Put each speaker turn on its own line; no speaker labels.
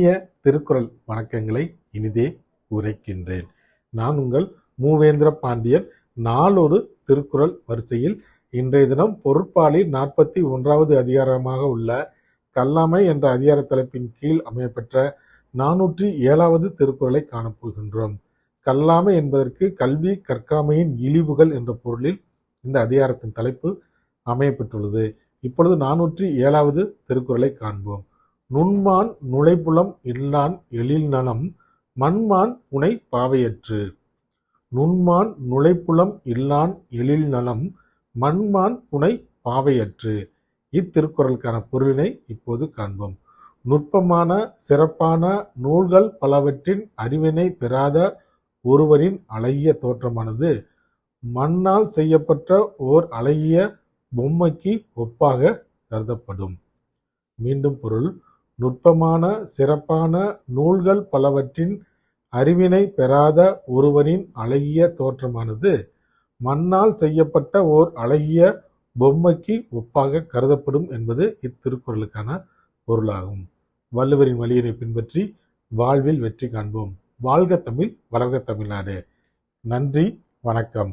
திருக்குறள் வணக்கங்களை இனிதே உரைக்கின்றேன். நான் உங்கள் மூவேந்திர பாண்டியன். நாளொரு திருக்குறள் வரிசையில் இன்றைய தினம் பொருட்பாலில் 41வது அதிகாரமாக உள்ள கல்லாமை என்ற அதிகார தலைப்பின் கீழ் அமையப்பெற்ற 407வது திருக்குறளை காணப்போகின்றோம். கல்லாமை என்பதற்கு கல்வி கற்காமையின் இழிவுகள் என்ற பொருளில் இந்த அதிகாரத்தின் தலைப்பு அமையப்பெற்றுள்ளது. இப்பொழுது 407வது திருக்குறளை காண்போம். நுண்மான் நுழைப்புலம் இல்லான் எழில் நலம் மண்மான் புனை பாவையற்று. நுண்மான் நுழைப்புலம் இல்லான் எழில் நலம் மண்மான் புனை பாவையற்று. இத்திருக்குறளுக்கான பொருளினை இப்போது காண்போம். நுட்பமான சிறப்பான நூல்கள் பலவற்றின் அறிவினை பெறாத ஒருவரின் அழகிய தோற்றமானது மண்ணால் செய்யப்பட்ட ஓர் அழகிய பொம்மைக்கு ஒப்பாக கருதப்படும். மீண்டும் பொருள். நுட்பமான சிறப்பான நூல்கள் பலவற்றின் அறிவினை பெறாத ஒருவரின் அழகிய தோற்றமானது மண்ணால் செய்யப்பட்ட ஓர் அழகிய பொம்மைக்கு ஒப்பாக கருதப்படும் என்பது இத்திருக்குறளுக்கான பொருளாகும். வள்ளுவரின் வழியினை பின்பற்றி வாழ்வில் வெற்றி காண்போம். வாழ்க தமிழ், வளர்க தமிழ்நாடு. நன்றி, வணக்கம்.